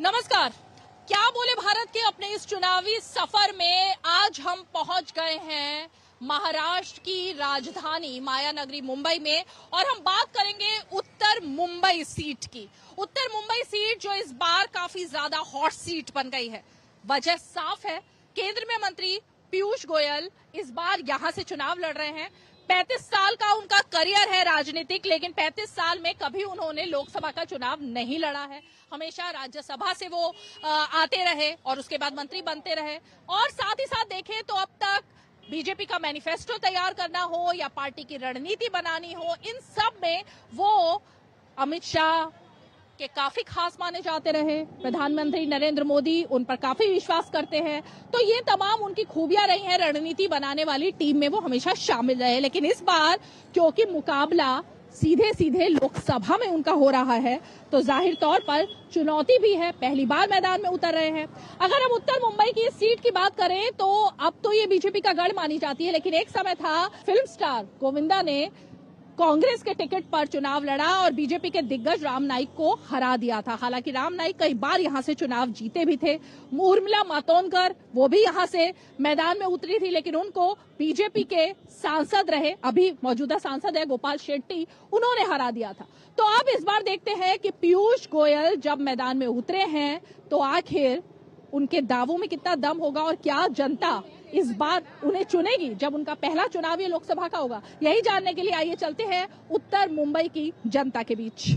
नमस्कार। क्या बोले भारत के अपने इस चुनावी सफर में आज हम पहुंच गए हैं महाराष्ट्र की राजधानी मायानगरी मुंबई में और हम बात करेंगे उत्तर मुंबई सीट की। उत्तर मुंबई सीट जो इस बार काफी ज्यादा हॉट सीट बन गई है। वजह साफ है, केंद्र में मंत्री पीयूष गोयल इस बार यहां से चुनाव लड़ रहे हैं। 35 साल का उनका करियर है राजनीतिक, लेकिन 35 साल में कभी उन्होंने लोकसभा का चुनाव नहीं लड़ा है। हमेशा राज्यसभा से वो आते रहे और उसके बाद मंत्री बनते रहे। और साथ ही साथ देखें तो अब तक बीजेपी का मैनिफेस्टो तैयार करना हो या पार्टी की रणनीति बनानी हो, इन सब में वो अमित शाह के काफी खास माने जाते रहे। प्रधानमंत्री नरेंद्र मोदी उन पर काफी विश्वास करते हैं, तो ये तमाम उनकी खूबियां रही हैं। रणनीति बनाने वाली टीम में वो हमेशा शामिल रहे। लेकिन इस बार क्योंकि मुकाबला सीधे सीधे लोकसभा में उनका हो रहा है, तो जाहिर तौर पर चुनौती भी है। पहली बार मैदान में उतर रहे हैं। अगर हम उत्तर मुंबई की सीट की बात करें तो अब तो ये बीजेपी का गढ़ मानी जाती है, लेकिन एक समय था फिल्म स्टार गोविंदा ने कांग्रेस के टिकट पर चुनाव लड़ा और बीजेपी के दिग्गज राम नाईक को हरा दिया था। हालांकि राम नाईक कई बार यहां से चुनाव जीते भी थे। उर्मिला मातोंडकर वो भी यहां से मैदान में उतरी थी, लेकिन उनको बीजेपी के सांसद रहे, अभी मौजूदा सांसद है गोपाल शेट्टी, उन्होंने हरा दिया था। तो अब इस बार देखते हैं कि पीयूष गोयल जब मैदान में उतरे हैं तो आखिर उनके दावों में कितना दम होगा और क्या जनता इस बार उन्हें चुनेगी जब उनका पहला चुनाव ये लोकसभा का होगा। यही जानने के लिए आइए चलते हैं उत्तर मुंबई की जनता के बीच।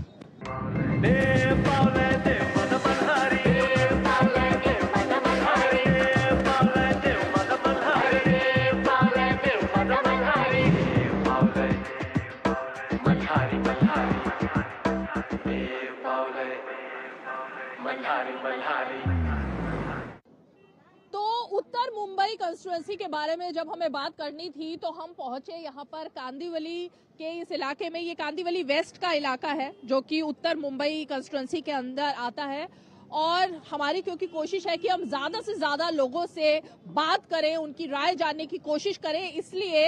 तो उत्तर मुंबई कंस्टिट्यूएंसी के बारे में जब हमें बात करनी थी तो हम पहुंचे यहाँ पर कांदिवली के इस इलाके में। ये कांदिवली वेस्ट का इलाका है जो कि उत्तर मुंबई कंस्टिट्यूएंसी के अंदर आता है। और हमारी क्योंकि कोशिश है कि हम ज्यादा से ज्यादा लोगों से बात करें, उनकी राय जानने की कोशिश करें, इसलिए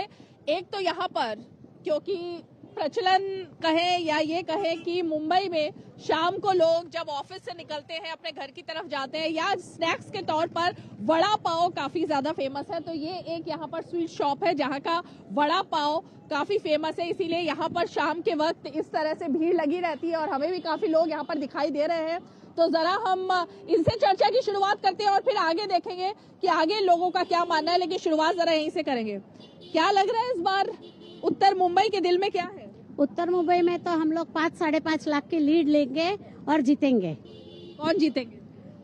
एक तो यहाँ पर क्योंकि प्रचलन कहें या ये कहें कि मुंबई में शाम को लोग जब ऑफिस से निकलते हैं अपने घर की तरफ जाते हैं या स्नैक्स के तौर पर वड़ा पाव काफी ज्यादा फेमस है। तो ये एक यहाँ पर स्वीट शॉप है जहाँ का वड़ा पाव काफी फेमस है, इसीलिए यहाँ पर शाम के वक्त इस तरह से भीड़ लगी रहती है और हमें भी काफी लोग यहाँ पर दिखाई दे रहे हैं। तो जरा हम इनसे चर्चा की शुरुआत करते हैं और फिर आगे देखेंगे कि आगे लोगों का क्या मानना है, लेकिन शुरुआत जरा यहीं से करेंगे। क्या लग रहा है इस बार उत्तर मुंबई के दिल में क्या है? उत्तर मुंबई में तो हम लोग 5-5.5 लाख की लीड लेंगे और जीतेंगे। कौन जीतेंगे?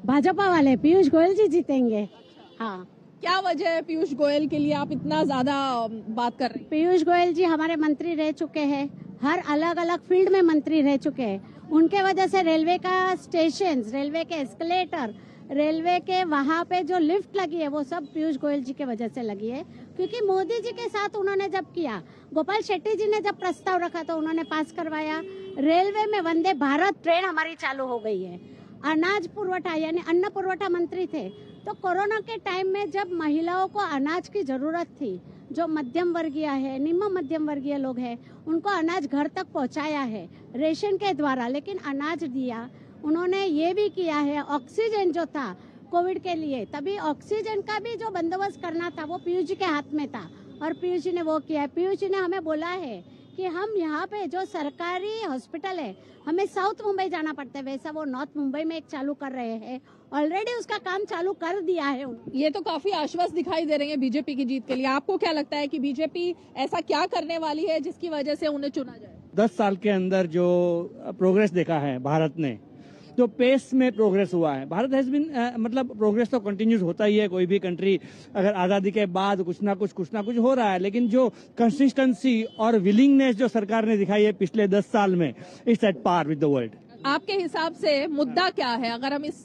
भाजपा वाले पीयूष गोयल जी जीतेंगे। हाँ, क्या वजह है पीयूष गोयल के लिए आप इतना ज्यादा बात कर रहे हैं? पीयूष गोयल जी हमारे मंत्री रह चुके हैं, हर अलग अलग फील्ड में मंत्री रह चुके हैं। उनके वजह से रेलवे का स्टेशन, रेलवे के एस्केलेटर, रेलवे के वहाँ पे जो लिफ्ट लगी है वो सब पीयूष गोयल जी के वजह से लगी है। क्योंकि मोदी जी के साथ उन्होंने जब किया, गोपाल शेट्टी जी ने जब प्रस्ताव रखा तो उन्होंने पास करवाया। रेलवे में वंदे भारत ट्रेन हमारी चालू हो गई है। अनाज पुरवठा यानी अन्न पुरवठा मंत्री थे, तो कोरोना के टाइम में जब महिलाओं को अनाज की जरूरत थी, जो मध्यम वर्गीय है, निम्न मध्यम वर्गीय लोग हैं, उनको अनाज घर तक पहुंचाया है रेशन के द्वारा, लेकिन अनाज दिया। उन्होंने ये भी किया है, ऑक्सीजन जो था कोविड के लिए, तभी ऑक्सीजन का भी जो बंदोबस्त करना था वो पीयूष जी के हाथ में था और पीयूष जी ने वो किया है। पीयूष जी ने हमें बोला है कि हम यहाँ पे जो सरकारी हॉस्पिटल है हमें साउथ मुंबई जाना पड़ता है, वैसा वो नॉर्थ मुंबई में एक चालू कर रहे हैं। ऑलरेडी उसका काम चालू कर दिया है। ये तो काफी आश्वस्त दिखाई दे रही है बीजेपी की जीत के लिए। आपको क्या लगता है कि बीजेपी ऐसा क्या करने वाली है जिसकी वजह से उन्हें चुना जाए? 10 साल के अंदर जो प्रोग्रेस देखा है भारत ने, जो पेस में प्रोग्रेस हुआ है, भारत हैज बीन मतलब प्रोग्रेस तो कंटिन्यूस होता ही है। कोई भी कंट्री अगर आजादी के बाद कुछ ना कुछ हो रहा है, लेकिन जो कंसिस्टेंसी और विलिंगनेस जो सरकार ने दिखाई है पिछले 10 साल में, it's at par with the world. आपके हिसाब से मुद्दा क्या है? अगर हम इस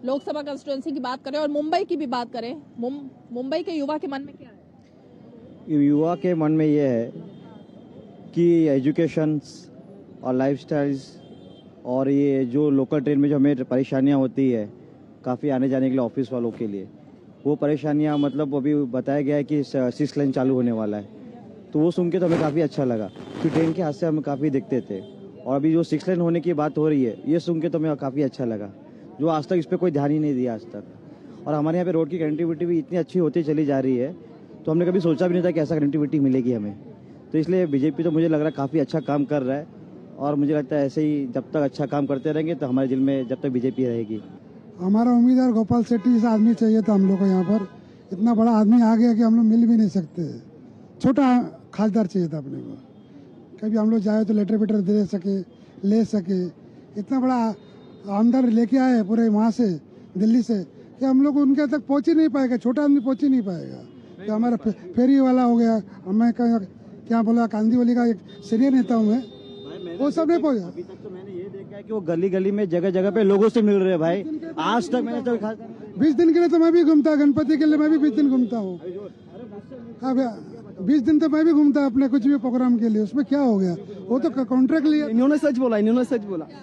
लोकसभा कंस्टिट्यूएंसी की बात करें और मुंबई की भी बात करें, मुंबई के युवा के मन में क्या है? युवा के मन में ये है कि एजुकेशन और लाइफस्टाइल्स और ये जो लोकल ट्रेन में जो हमें परेशानियां होती है काफ़ी आने जाने के लिए ऑफिस वालों के लिए, वो परेशानियां मतलब अभी बताया गया है कि 6 लाइन चालू होने वाला है, तो वो सुन के तो हमें काफ़ी अच्छा लगा क्योंकि ट्रेन के हादसे हम काफ़ी दिखते थे। और अभी जो 6 लाइन होने की बात हो रही है, ये सुन के तो हमें काफ़ी अच्छा लगा। जो आज तक इस पर कोई ध्यान ही नहीं दिया आज तक। और हमारे यहाँ पे रोड की कनेक्टिविटी भी इतनी अच्छी होती चली जा रही है, तो हमने कभी सोचा भी नहीं था कि ऐसा कनेक्टिविटी मिलेगी हमें। तो इसलिए बीजेपी तो मुझे लग रहा है काफ़ी अच्छा काम कर रहा है, और मुझे लगता है ऐसे ही जब तक अच्छा काम करते रहेंगे तो हमारे जिले में जब तक बीजेपी रहेगी। हमारा उम्मीदवार गोपाल शेट्टी जैसा आदमी चाहिए था हम लोग को यहाँ पर। इतना बड़ा आदमी आ गया कि हम लोग मिल भी नहीं सकते। छोटा खासदार चाहिए था अपने को, कभी हम लोग जाए तो लेटर वेटर दे सके, ले सके। इतना बड़ा आमदार लेके आए पूरे वहाँ से दिल्ली से कि हम लोग उनके तक पहुँच ही नहीं पाएगा, छोटा आदमी पहुँच ही नहीं पाएगा। तो हमारा फेरी वाला हो गया, मैं क्या बोला, कांदीवली का एक सीनियर नेता हूँ मैं, वो सब नहीं पहुँचा। अभी तक तो मैंने ये देखा है कि वो गली गली में जगह जगह पे लोगों से मिल रहे हैं भाई। आज तक मैंने तो 20 दिन के लिए तो मैं भी घूमता, गणपति के लिए मैं भी 20 दिन घूमता हूँ। अब 20 दिन तो मैं भी घूमता अपने कुछ भी प्रोग्राम के लिए, उसमें क्या हो गया, वो तो कॉन्ट्रैक्ट लिया। इन्होंने सच बोला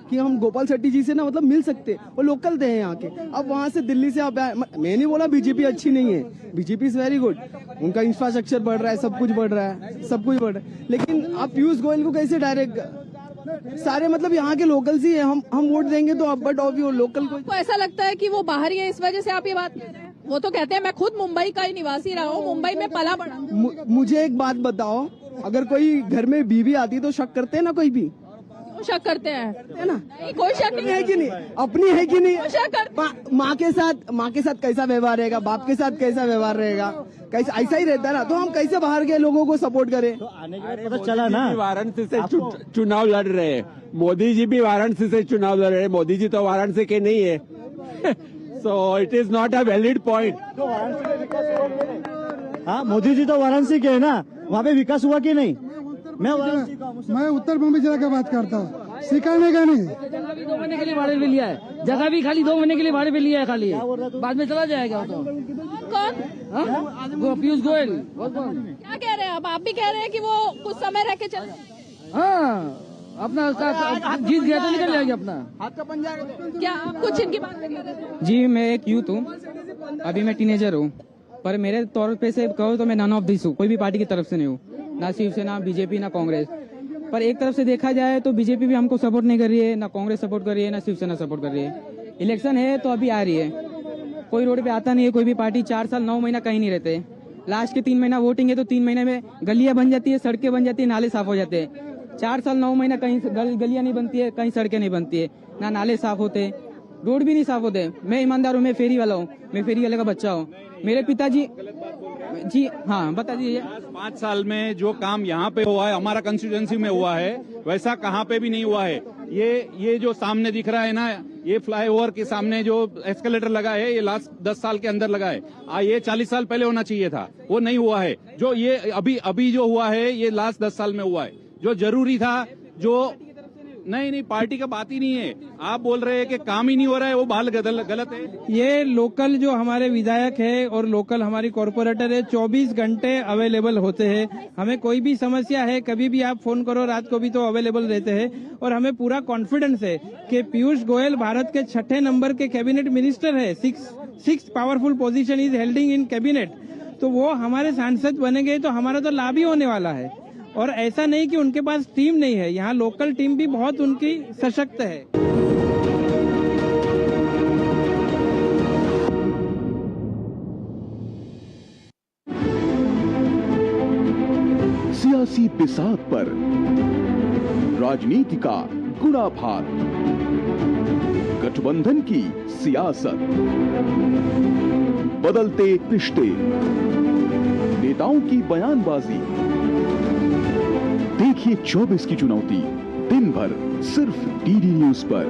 कि हम गोपाल शेट्टी जी से ना मतलब मिल सकते, वो लोकल थे यहाँ के। अब वहाँ से दिल्ली से आप, मैं नहीं बोला बीजेपी अच्छी नहीं है, बीजेपी इज वेरी गुड, उनका इंफ्रास्ट्रक्चर बढ़ रहा है, सब कुछ बढ़ रहा है, लेकिन आप पीयूष गोयल को कैसे डायरेक्ट, सारे मतलब यहाँ के लोकल्स ही है, हम वोट देंगे तो अब, बट ऑफ यू लोकल को ऐसा लगता है कि वो बाहरी है, इस वजह से आप ये बात कह रहे हैं? वो तो कहते हैं मैं खुद मुंबई का ही निवासी रहा हूँ, मुंबई में पला बड़ा। मुझे एक बात बताओ, अगर कोई घर में बीवी आती तो शक करते हैं ना, कोई भी शक करते हैं, है ना? नहीं, कोई शक नहीं है कि नहीं, अपनी है कि नहीं, शक करते। माँ के साथ कैसा व्यवहार रहेगा, बाप के साथ कैसा व्यवहार रहेगा, कैसा ऐसा ही रहता है ना, तो हम कैसे बाहर के लोगों को सपोर्ट करें? तो आने के बाद पता चला ना, वाराणसी से चुनाव लड़ रहे हैं, मोदी जी भी वाराणसी से चुनाव लड़ रहे हैं, मोदी जी तो वाराणसी के नहीं है। So it is not a valid point. हाँ, मोदी जी तो वाराणसी के है ना, वहाँ पे विकास हुआ कि नहीं? मैं उत्तर मुंबई जिला की बात करता हूँ, सिखाने का नहीं। जगह भी 2 महीने के लिए भाड़े पे लिया है, जगह भी खाली 2 महीने के लिए भाड़े पे लिया है खाली, बाद में चला जाएगा। तो कौन? पीयूष गोयल। क्या कह रहे हैं आप भी कह रहे हैं कि वो कुछ समय रह के चल? हाँ, अपना जीत गया तो निकल जाएगा अपना। हाथ का पंजा। क्या आप कुछ इनकी बात कर रहे थे? जी, मैं एक यूथ हूँ, अभी मैं टीनेजर हूँ, पर मेरे तौर पे से कहो तो मैं नन ऑफ दिस हूँ, कोई भी पार्टी की तरफ से नहीं हूँ, ना शिवसेना, बीजेपी, ना कांग्रेस। पर एक तरफ से देखा जाए तो बीजेपी भी हमको सपोर्ट नहीं कर रही है, ना कांग्रेस सपोर्ट कर रही है, ना शिवसेना सपोर्ट कर रही है। इलेक्शन है तो अभी आ रही है, कोई रोड पे आता नहीं है, कोई भी पार्टी 4 साल 9 महीना कहीं नहीं रहते। लास्ट के 3 महीना वोटिंग है तो 3 महीने में गलियां बन जाती है, सड़कें बन जाती है, नाले साफ हो जाते हैं। 4 साल 9 महीना कहीं गलियां नहीं बनती है, कहीं सड़कें नहीं बनती है, ना नाले साफ होते, रोड भी नहीं साफ होते। मैं ईमानदार हूँ, मैं फेरी वाला हूँ, मैं फेरी वाले का बच्चा हूँ। मेरे पिताजी जी, हाँ बता दीजिए। 5 साल में जो काम यहाँ पे हुआ है, हमारा कंस्टिट्यूएंसी में हुआ है, वैसा कहाँ पे भी नहीं हुआ है। ये जो सामने दिख रहा है ना, ये फ्लाईओवर के सामने जो एस्केलेटर लगा है, ये लास्ट 10 साल के अंदर लगा है। ये 40 साल पहले होना चाहिए था, वो नहीं हुआ है। जो ये अभी जो हुआ है, ये लास्ट 10 साल में हुआ है, जो जरूरी था। जो नहीं, पार्टी का बात ही नहीं है। आप बोल रहे हैं कि काम ही नहीं हो रहा है, वो बाल गलत है। ये लोकल जो हमारे विधायक है और लोकल हमारी कॉर्पोरेटर है 24 घंटे अवेलेबल होते हैं। हमें कोई भी समस्या है, कभी भी आप फोन करो, रात को भी तो अवेलेबल रहते हैं। और हमें पूरा कॉन्फिडेंस है कि पीयूष गोयल भारत के 6ठे नंबर के कैबिनेट मिनिस्टर है। 6 powerful position is हेल्डिंग in cabinet. तो वो हमारे सांसद बनेंगे तो हमारा तो लाभ ही होने वाला है। और ऐसा नहीं कि उनके पास टीम नहीं है, यहाँ लोकल टीम भी बहुत उनकी सशक्त है। सियासी बिसात पर राजनीति का गुणाभार, गठबंधन की सियासत, बदलते रिश्ते, नेताओं की बयानबाजी। देखिए 24 की चुनौती दिन भर सिर्फ डीडी न्यूज पर।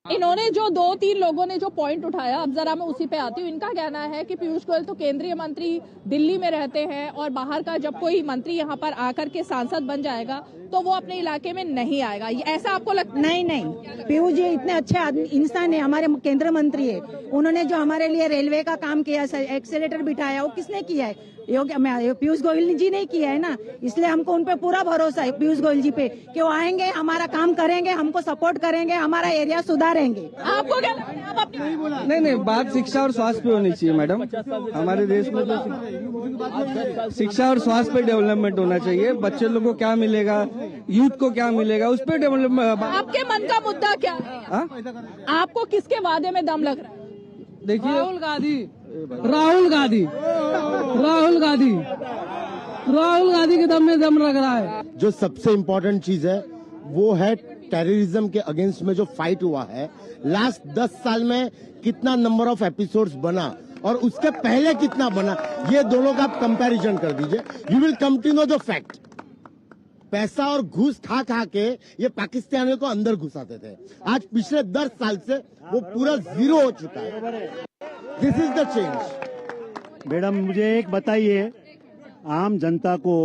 इन्होंने जो 2-3 लोगों ने जो पॉइंट उठाया, अब जरा मैं उसी पे आती हूँ। इनका कहना है कि पीयूष गोयल तो केंद्रीय मंत्री दिल्ली में रहते हैं और बाहर का जब कोई मंत्री यहाँ पर आकर के सांसद बन जाएगा तो वो अपने इलाके में नहीं आएगा। ऐसा आपको लगता है? नहीं, पीयूष जी इतने अच्छे इंसान है, हमारे केंद्रीय मंत्री है। उन्होंने जो हमारे लिए रेलवे का काम किया, एक्सेलेटर बिठाया, वो किसने किया है? पीयूष गोयल जी ने किया है ना। इसलिए हमको उन पे पूरा भरोसा है, पीयूष गोयल जी पे, कि वो आएंगे, हमारा काम करेंगे, हमको सपोर्ट करेंगे, हमारा एरिया सुधारेंगे। आपको क्या लगता है? आप अपनी नहीं, बात शिक्षा और स्वास्थ्य पे होनी चाहिए मैडम। हमारे देश में तो शिक्षा और स्वास्थ्य पे डेवलपमेंट होना चाहिए। बच्चे लोगों को क्या मिलेगा, यूथ को क्या मिलेगा, उस पर डेवलपमेंट। आपके मन का मुद्दा क्या है? आपको किसके वादे में दम लग रहा है? देखिए, राहुल गांधी के दम में दम लग रहा है। जो सबसे इम्पोर्टेंट चीज है वो है टेररिज्म के अगेंस्ट में जो फाइट हुआ है। लास्ट 10 साल में कितना नंबर ऑफ एपिसोड्स बना और उसके पहले कितना बना, ये दोनों का कंपैरिजन कर दीजिए। You will come to know the fact. पैसा और घूस खा खा के ये पाकिस्तानियों को अंदर घुसाते थे। आज पिछले 10 साल से वो पूरा जीरो हो चुका है। This is the change. Madam, मुझे एक बताइए, आम जनता को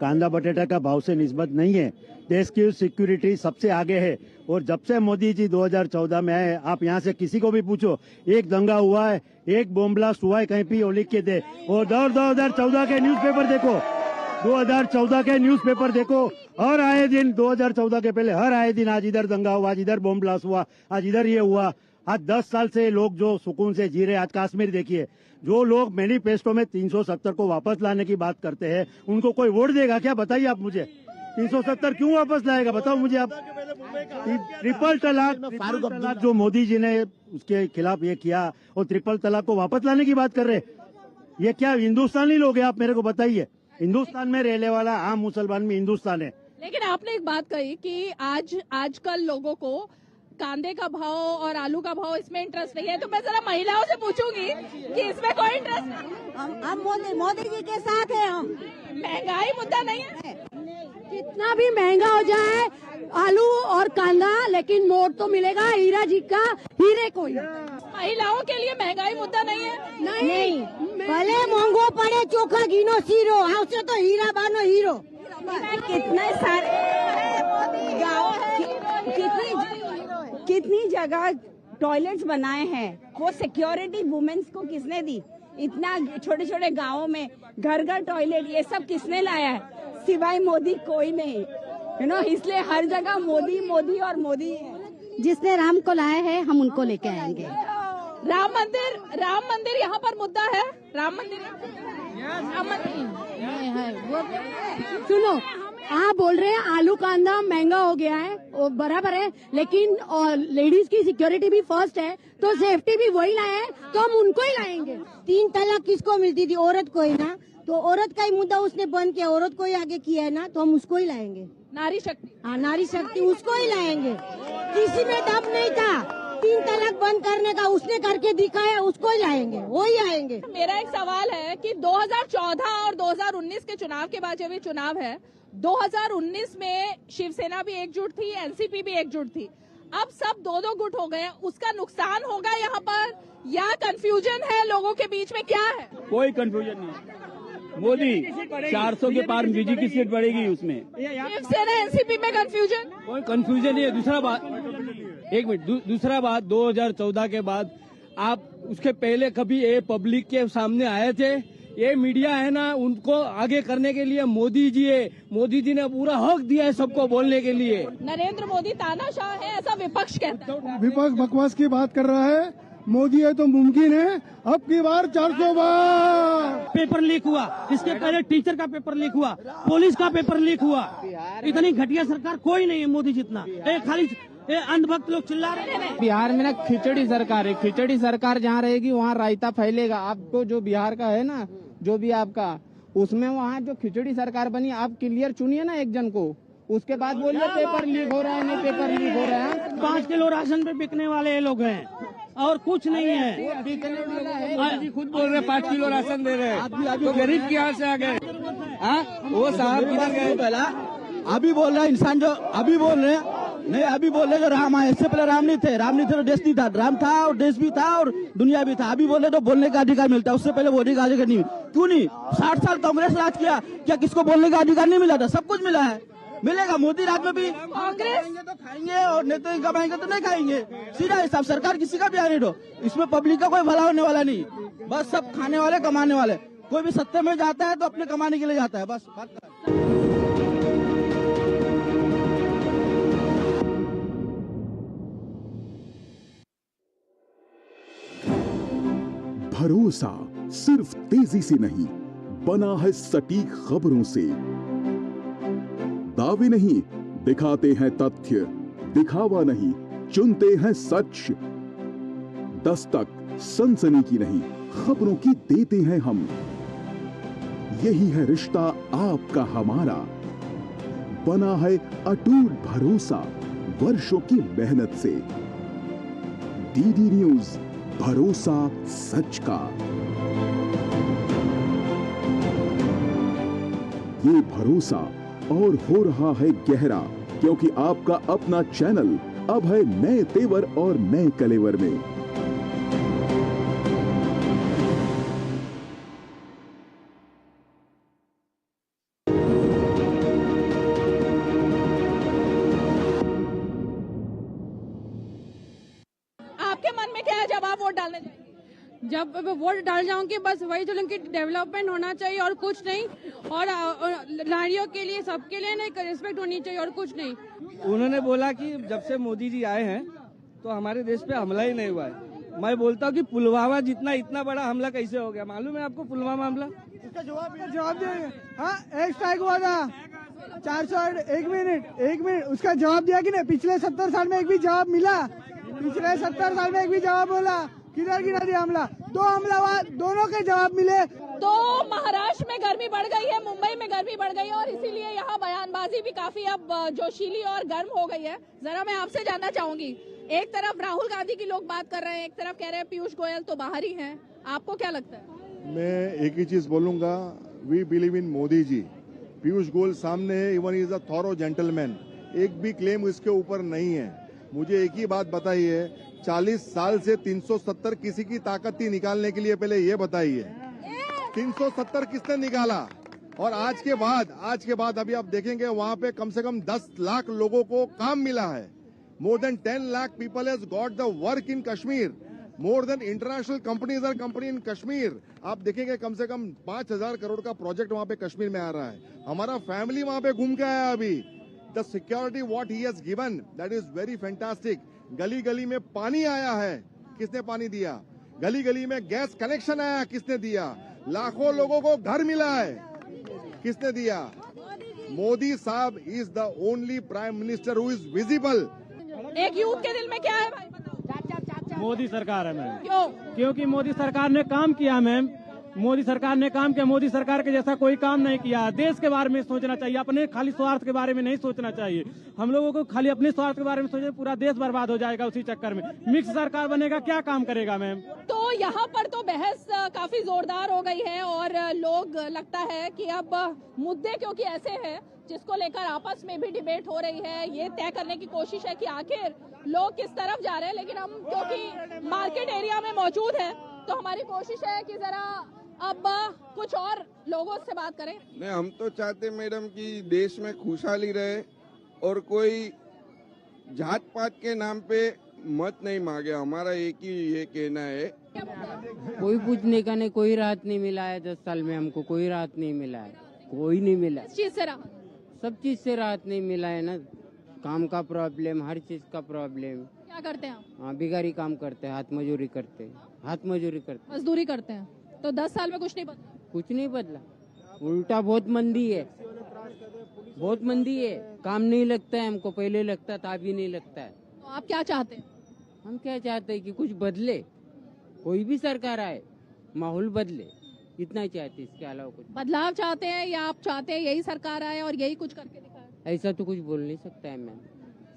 कांदा बटेटा का भाव से निस्बत नहीं है। देश की सिक्योरिटी सबसे आगे है। और जब से मोदी जी 2014 में आए, आप यहाँ से किसी को भी पूछो, एक दंगा हुआ है, एक बॉम्ब ब्लास्ट हुआ है कहीं भी, वो लिख के दे। और 2014 के न्यूज़पेपर देखो, 2014 के न्यूज़पेपर देखो, हर आए दिन 2014 के पहले हर आए दिन आज इधर दंगा हुआ, आज इधर बॉम्ब ब्लास्ट हुआ, आज इधर ये हुआ। आज 10 साल से लोग जो सुकून से जी रहे, आज कश्मीर देखिए, जो लोग मैनिफेस्टो में 370 को वापस लाने की बात करते हैं, उनको कोई वोट देगा क्या? बताइए आप मुझे। 370 क्यों वापस लाएगा, बताओ मुझे आप। ट्रिपल तलाक जो मोदी जी ने उसके खिलाफ ये किया, और ट्रिपल तलाक को वापस लाने की बात कर रहे, ये क्या हिंदुस्तानी लोग हैं? आप मेरे को बताइए। हिंदुस्तान में रहने वाला आम मुसलमान में हिंदुस्तान है। लेकिन आपने एक बात कही कि आजकल लोगों को कांदे का भाव और आलू का भाव इसमें इंटरेस्ट नहीं है, तो मैं जरा महिलाओं से पूछूंगी कि इसमें कोई इंटरेस्ट नहीं? हम मोदी जी के साथ है। हम महंगाई मुद्दा नहीं है? कितना भी महंगा हो जाए आलू और कांदा, लेकिन मोड़ तो मिलेगा हीरा जी का, हीरे को ही। महिलाओं के लिए महंगाई मुद्दा नहीं है? नहीं, भले महंगो पड़े चोखा गिनो सीरो, हमसे तो हीरा बानो हीरो। कितने सारे गाँव कितनी जगह टॉयलेट्स बनाए हैं, वो सिक्योरिटी वुमेन्स को किसने दी? इतना छोटे छोटे गाँवों में घर घर टॉयलेट, ये सब किसने लाया है? सिवाय मोदी कोई नहीं, इसलिए हर जगह मोदी मोदी और मोदी है। जिसने राम को लाया है, हम उनको लेके आएंगे। राम मंदिर यहाँ पर मुद्दा है। राम मंदिर सुनो, आप बोल रहे हैं आलू कांदा महंगा हो गया है, वो बराबर है, लेकिन लेडीज की सिक्योरिटी भी फर्स्ट है, तो सेफ्टी भी वही लाए हैं, तो हम उनको ही लाएंगे। 3 तलाक किसको मिलती थी? औरत को ही ना, तो औरत का ही मुद्दा उसने बंद किया, औरत को ही आगे किया है ना, तो हम उसको ही लाएंगे। नारी शक्ति, हाँ, नारी शक्ति, उसको ही लाएंगे। किसी में दम नहीं था 3 तलाक बंद करने का, उसने करके दिखाया, उसको ही लाएंगे, वो ही आएंगे। मेरा एक सवाल है कि 2014 और 2019 के चुनाव के बाद जब ये चुनाव है, 2019 में शिवसेना भी एकजुट थी, एनसीपी भी एकजुट थी, अब सब 2-2 गुट हो गए। उसका नुकसान होगा यहाँ पर या कंफ्यूजन है लोगों के बीच में, क्या है? कोई कंफ्यूजन नहीं है। मोदी 400 के पार बीजेपी की सीट बढ़ेगी उसमें। शिवसेना एनसीपी में कंफ्यूजन? कोई कंफ्यूजन नहीं है। दूसरा बात, एक मिनट, दूसरा बात, 2014 के बाद आप उसके पहले कभी ये पब्लिक के सामने आए थे? ये मीडिया है ना, उनको आगे करने के लिए मोदी जी है। मोदी जी ने पूरा हक दिया है सबको बोलने के लिए। नरेंद्र मोदी तानाशाह है, ऐसा विपक्ष कहता है। विपक्ष बकवास की बात कर रहा है। मोदी है तो मुमकिन है, अब की बार 400 बार। पेपर लीक हुआ, इसके पहले टीचर का पेपर लीक हुआ, पुलिस का पेपर लीक हुआ। इतनी घटिया सरकार कोई नहीं है मोदी जितना। खाली अंधभक्त लोग चिल्ला रहे हैं। बिहार में ना खिचड़ी सरकार है। खिचड़ी सरकार जहाँ रहेगी वहाँ रायता फैलेगा। आपको जो बिहार का है ना, जो भी आपका, उसमें वहाँ जो खिचड़ी सरकार बनी, आप क्लियर चुनिए ना एक जन को, उसके बाद बोलिए पेपर लीक हो रहा है, नहीं पेपर लीक हो रहा है। 5 किलो राशन पे बिकने वाले ये लोग हैं और कुछ नहीं है। खुद बोल रहे 5 किलो राशन दे रहे हैं, तो गरीब की यहाँ से आ गए। वो साहब किधर गए? पहला अभी बोल रहा है इंसान, जो अभी बोल रहे नहीं, अभी बोल रहे जो राम आए, इससे पहले राम नहीं थे तो देश नहीं था। राम था और देश भी था और दुनिया भी था। अभी बोल रहे तो बोलने का अधिकार मिलता है, उससे पहले बोलने का अधिकार नहीं। क्यों नहीं? 60 साल कांग्रेस राज किया, क्या किसको बोलने का अधिकार नहीं मिला था? सब कुछ मिला है, मिलेगा। मोदी राज में भी कांग्रेस तो खाएंगे और नहीं तो कमाएंगे तो नहीं खाएंगे। सीधा हिसाब, सरकार किसी का भी आने दो, इसमें पब्लिक का कोई भला होने वाला नहीं। बस सब खाने वाले, कमाने वाले। कोई भी सत्ते में जाता है तो अपने कमाने के लिए जाता है, बस। भरोसा सिर्फ तेजी से नहीं, बना है सटीक खबरों से। दावे नहीं, दिखाते हैं तथ्य, दिखावा नहीं, चुनते हैं सच। दस्तक सनसनी की नहीं, खबरों की देते हैं हम। यही है रिश्ता आपका हमारा, बना है अटूट भरोसा वर्षों की मेहनत से। डीडी न्यूज, भरोसा सच का। ये भरोसा और हो रहा है गहरा, क्योंकि आपका अपना चैनल अब है नए तेवर और नए कलेवर में। आपके मन में क्या है जब आप वोट डालने जाएंगे? जब वोट डाल जाऊंगी बस वही जो उनकी डेवलपमेंट होना चाहिए और कुछ नहीं, और नारियों के लिए सबके लिए नहीं रिस्पेक्ट होनी चाहिए और कुछ नहीं। उन्होंने बोला कि जब से मोदी जी आए हैं तो हमारे देश पे हमला ही नहीं हुआ है। मैं बोलता हूँ कि पुलवामा जितना इतना बड़ा हमला कैसे हो गया? मालूम है आपको पुलवामा हमला? इसका जवाब देंगे। हाँ, एक स्ट्राइक हुआ था 400। एक मिनट उसका जवाब दिया कि नहीं? पिछले 70 साल में एक भी जवाब मिला? पिछले 70 साल में एक भी जवाब बोला? किधर गिरा दिया हमला? 2 हमला हुआ, दोनों के जवाब मिले। तो महाराष्ट्र में गर्मी बढ़ गई है, मुंबई में गर्मी बढ़ गई है और इसीलिए यहाँ बयानबाजी भी काफी अब जोशीली और गर्म हो गई है। जरा मैं आपसे जानना चाहूंगी, एक तरफ राहुल गांधी की लोग बात कर रहे हैं, एक तरफ कह रहे हैं पीयूष गोयल तो बाहर ही हैं, आपको क्या लगता है? मैं एक ही चीज बोलूंगा, we believe in Modi ji. Piyush Goyal सामने है, even is a thorough gentleman, एक भी क्लेम इसके ऊपर नहीं है। मुझे एक ही बात बताइए, 40 साल से 370 किसी की ताकत थी निकालने के लिए? पहले ये बताइए, 370 किसने निकाला? और आज के बाद अभी आप देखेंगे वहां पे कम से कम 10 लाख लोगों को काम मिला है। More than 10 lakh people has got the work in Kashmir. More than international companies are company in Kashmir. आप देखेंगे कम से कम 5,000 करोड़ का प्रोजेक्ट वहां पे कश्मीर में आ रहा है। हमारा फैमिली वहां पे घूम के आया अभी। The security what he has given, that is very fantastic. गली गली में पानी आया है, किसने पानी दिया? गली गली में गैस कनेक्शन आया, किसने दिया? लाखों लोगों को घर मिला है, किसने दिया? मोदी साहब is the only prime minister who is visible. एक यूथ के दिल में क्या है भाई बताओ? मोदी सरकार है मैम। क्यों? क्योंकि मोदी सरकार ने काम किया मैम, मोदी सरकार ने काम किया। मोदी सरकार के जैसा कोई काम नहीं किया। देश के बारे में सोचना चाहिए, अपने खाली स्वार्थ के बारे में नहीं सोचना चाहिए। हम लोगों को खाली अपने स्वार्थ के बारे में सोचे, पूरा देश बर्बाद हो जाएगा उसी चक्कर में। मिक्स सरकार बनेगा, क्या काम करेगा मैम? तो यहाँ पर तो बहस काफी जोरदार हो गई है और लोग लगता है कि अब मुद्दे क्योंकि ऐसे हैं जिसको लेकर आपस में भी डिबेट हो रही है, ये तय करने की कोशिश है कि आखिर लोग किस तरफ जा रहे हैं। लेकिन हम क्योंकि मार्केट एरिया में मौजूद है तो हमारी कोशिश है कि जरा अब कुछ और लोगों से बात करें। नहीं, हम तो चाहते मैडम कि देश में खुशहाली रहे और कोई जात पात के नाम पे मत नहीं मांगे। हमारा एक ही ये कहना है। कोई पूछने का नहीं, कोई राहत नहीं मिला है 10 साल में। हमको कोई राहत नहीं मिला है, कोई नहीं मिला। किस चीज से राहत? सब चीज से राहत नहीं मिला है ना। काम का प्रॉब्लम, हर चीज का प्रॉब्लम। क्या करते हैं आप? हाँ, बिगारी काम करते हैं, हाथ मजदूरी करते हैं, मजदूरी करते हैं। तो 10 साल में कुछ नहीं बदला? कुछ नहीं बदला, उल्टा बहुत मंदी है, बहुत मंदी है। काम नहीं लगता है हमको, पहले लगता था, अभी नहीं लगता है। तो आप क्या चाहते हैं? हम क्या चाहते हैं कि कुछ बदले, कोई भी सरकार आए, माहौल बदले, इतना ही चाहते। इसके अलावा कुछ बदलाव चाहते हैं या आप चाहते हैं यही सरकार आए और यही कुछ करके दिखाए? ऐसा तो कुछ बोल नहीं सकता है मैम।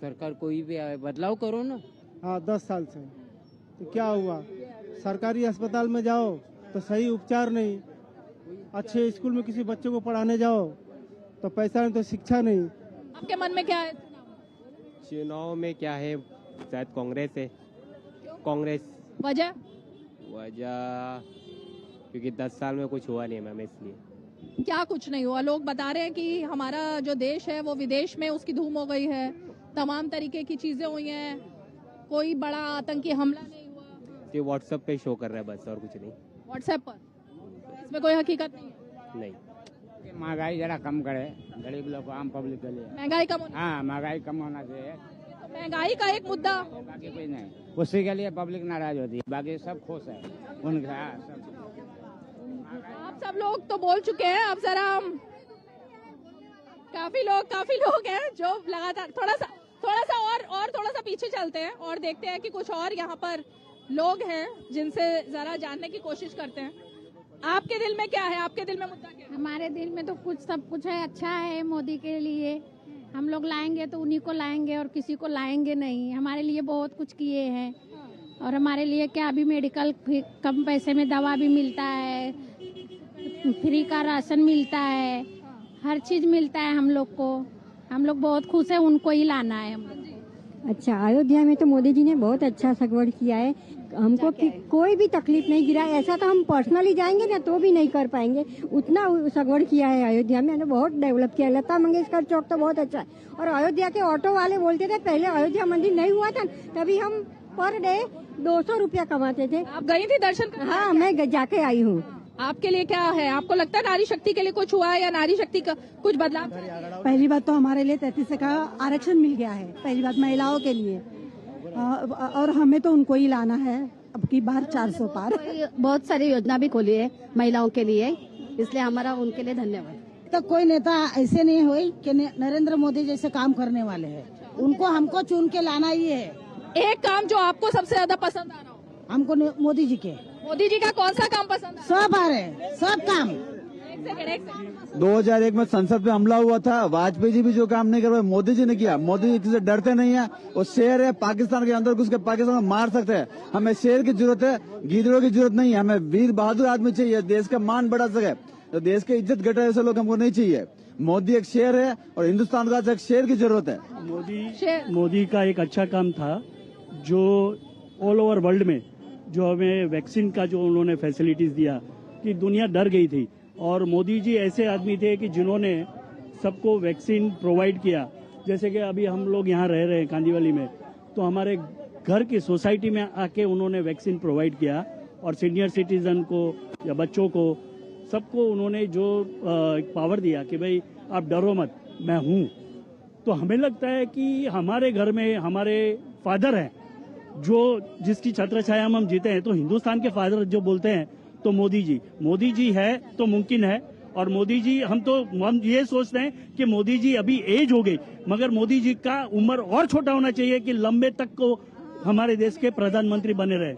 सरकार कोई भी आए, बदलाव करो ना। हाँ, 10 साल से तो क्या हुआ? सरकारी अस्पताल में जाओ तो सही उपचार नहीं, अच्छे स्कूल में किसी बच्चे को पढ़ाने जाओ तो पैसा नहीं, तो शिक्षा नहीं। आपके मन में क्या है? चुनाव में क्या है? शायद कांग्रेस है। कांग्रेस। वजह क्योंकि 10 साल में कुछ हुआ नहीं है मैम, इसलिए। क्या कुछ नहीं हुआ? लोग बता रहे हैं कि हमारा जो देश है वो विदेश में उसकी धूम हो गई है, तमाम तरीके की चीजें हुई हैं, कोई बड़ा आतंकी हमला नहीं हुआ। ये व्हाट्सएप पे शो कर रहा है बस, और कुछ नहीं। व्हाट्सएप पर? इसमें कोई हकीकत नहीं है? नहीं। महंगाई जरा कम करे, गरीब लोग, आम पब्लिक के लिए। महंगाई कम होना? हाँ, महंगाई कम होना चाहिए। महंगाई का एक मुद्दा, बाकी कोई नहीं, उसी के लिए पब्लिक नाराज होती है, बाकी सब खुश है उनका। आप सब लोग तो बोल चुके हैं, अब जरा हम काफी लोग हैं जो लगातार थोड़ा सा और थोड़ा सा पीछे चलते हैं और देखते हैं कि कुछ और यहाँ पर लोग हैं जिनसे जरा जानने की कोशिश करते हैं। आपके दिल में क्या है, आपके दिल में मुद्दा क्या है? हमारे दिल में तो सब कुछ है, अच्छा है मोदी के लिए। हम लोग लाएंगे तो उन्हीं को लाएंगे और किसी को लाएंगे नहीं। हमारे लिए बहुत कुछ किए हैं और हमारे लिए क्या, अभी मेडिकल कम पैसे में दवा भी मिलता है, फ्री का राशन मिलता है, हर चीज मिलता है हम लोग को। हम लोग बहुत खुश है, उनको ही लाना है हम लोग। अच्छा, अयोध्या में तो मोदी जी ने बहुत अच्छा सगवड़ किया है, हमको कोई भी तकलीफ नहीं गिरा। ऐसा तो हम पर्सनली जाएंगे ना तो भी नहीं कर पाएंगे, उतना सगवड़ किया है अयोध्या में, बहुत डेवलप किया है। लता मंगेशकर चौक तो बहुत अच्छा है। और अयोध्या के ऑटो वाले बोलते थे पहले अयोध्या मंदिर नहीं हुआ था तभी हम पर डे 200 रुपया कमाते थे। आप गई थी दर्शन करने? हाँ, मैं जाके आई हूँ। आपके लिए क्या है, आपको लगता है नारी शक्ति के लिए कुछ हुआ है या नारी शक्ति का कुछ बदलाव? पहली बात तो हमारे लिए 33 का आरक्षण मिल गया है, पहली बात महिलाओं के लिए, और हमें तो उनको ही लाना है अब की बार 400 पार। बहुत सारी योजना भी खोली है महिलाओं के लिए, इसलिए हमारा उनके लिए धन्यवाद। तो कोई नेता ऐसे नहीं हुई कि नरेंद्र मोदी जैसे काम करने वाले हैं, उनको हमको चुन के लाना ही है। एक काम जो आपको सबसे ज्यादा पसंद आ रहा हो? हमको मोदी जी के। मोदी जी का कौन सा काम पसंद है? सब आ रहे, सब काम। 2001 में संसद पे हमला हुआ था, वाजपेयी जी भी जो काम नहीं कर रहे मोदी जी ने किया। मोदी जी किसी से डरते नहीं है, वो शेर है, पाकिस्तान के अंदर घुस के पाकिस्तान को मार सकते हैं। हमें शेर की जरूरत है, गीदड़ों की जरूरत नहीं है। हमें वीर बहादुर आदमी चाहिए, देश का मान बढ़ा सके, तो देश की इज्जत घटे ऐसे लोग हमको नहीं चाहिए। मोदी एक शेर है और हिंदुस्तान का एक शेर की जरूरत है। मोदी का एक अच्छा काम था जो ऑल ओवर वर्ल्ड में जो हमें वैक्सीन का जो उन्होंने फैसिलिटीज दिया कि दुनिया डर गई थी, और मोदी जी ऐसे आदमी थे कि जिन्होंने सबको वैक्सीन प्रोवाइड किया। जैसे कि अभी हम लोग यहाँ रह रहे हैं कांदीवली में, तो हमारे घर की सोसाइटी में आके उन्होंने वैक्सीन प्रोवाइड किया, और सीनियर सिटीजन को या बच्चों को सबको उन्होंने जो पावर दिया कि भाई आप डरो मत, मैं हूँ। तो हमें लगता है कि हमारे घर में हमारे फादर हैं जो जिसकी छत्र छाया में हम जीते हैं, तो हिंदुस्तान के फादर जो बोलते हैं तो मोदी जी है तो मुमकिन है। और मोदी जी हम ये सोचते हैं कि मोदी जी अभी एज हो गई, मगर मोदी जी का उम्र और छोटा होना चाहिए कि लंबे तक को हमारे देश के प्रधानमंत्री बने रहे।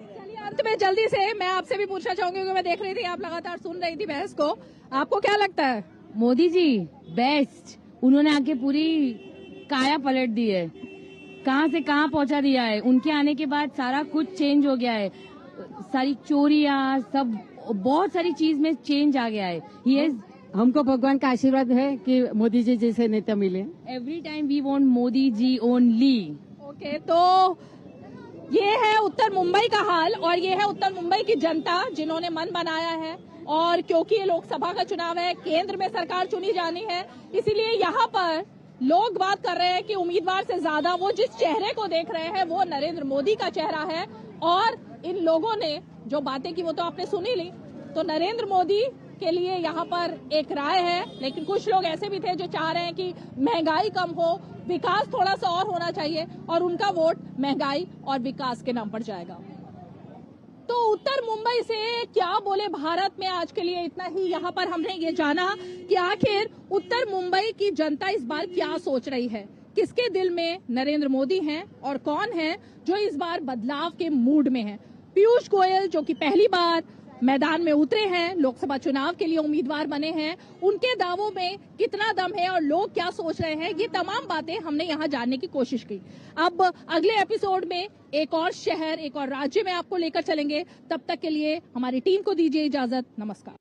अंत में जल्दी से मैं आपसे भी पूछना चाहूंगी, क्योंकि मैं देख रही थी आप लगातार सुन रही थी बहस को, आपको क्या लगता है? मोदी जी बेस्ट, उन्होंने आके पूरी काया पलट दी है, कहां से कहां पहुंचा दिया है। उनके आने के बाद सारा कुछ चेंज हो गया है, सारी चोरियां सब, बहुत सारी चीज में चेंज आ गया है। ये हमको भगवान का आशीर्वाद है कि मोदी जी जैसे नेता मिले। Every time we want Modi ji only. Okay, तो ये है उत्तर मुंबई का हाल, और ये है उत्तर मुंबई की जनता जिन्होंने मन बनाया है। और क्योंकि ये लोकसभा का चुनाव है, केंद्र में सरकार चुनी जानी है, इसीलिए यहाँ पर लोग बात कर रहे हैं कि उम्मीदवार से ज्यादा वो जिस चेहरे को देख रहे हैं वो नरेंद्र मोदी का चेहरा है। और इन लोगों ने जो बातें की वो तो आपने सुनी ली, तो नरेंद्र मोदी के लिए यहाँ पर एक राय है। लेकिन कुछ लोग ऐसे भी थे जो चाह रहे हैं कि महंगाई कम हो, विकास थोड़ा सा और होना चाहिए, और उनका वोट महंगाई और विकास के नाम पर जाएगा। तो उत्तर मुंबई से क्या बोले भारत में आज के लिए इतना ही। यहाँ पर हमने ये जाना कि आखिर उत्तर मुंबई की जनता इस बार क्या सोच रही है, किसके दिल में नरेंद्र मोदी हैं और कौन है जो इस बार बदलाव के मूड में है। पीयूष गोयल जो कि पहली बार मैदान में उतरे हैं, लोकसभा चुनाव के लिए उम्मीदवार बने हैं, उनके दावों में कितना दम है और लोग क्या सोच रहे हैं, ये तमाम बातें हमने यहाँ जानने की कोशिश की। अब अगले एपिसोड में एक और शहर, एक और राज्य में आपको लेकर चलेंगे। तब तक के लिए हमारी टीम को दीजिए इजाजत। नमस्कार।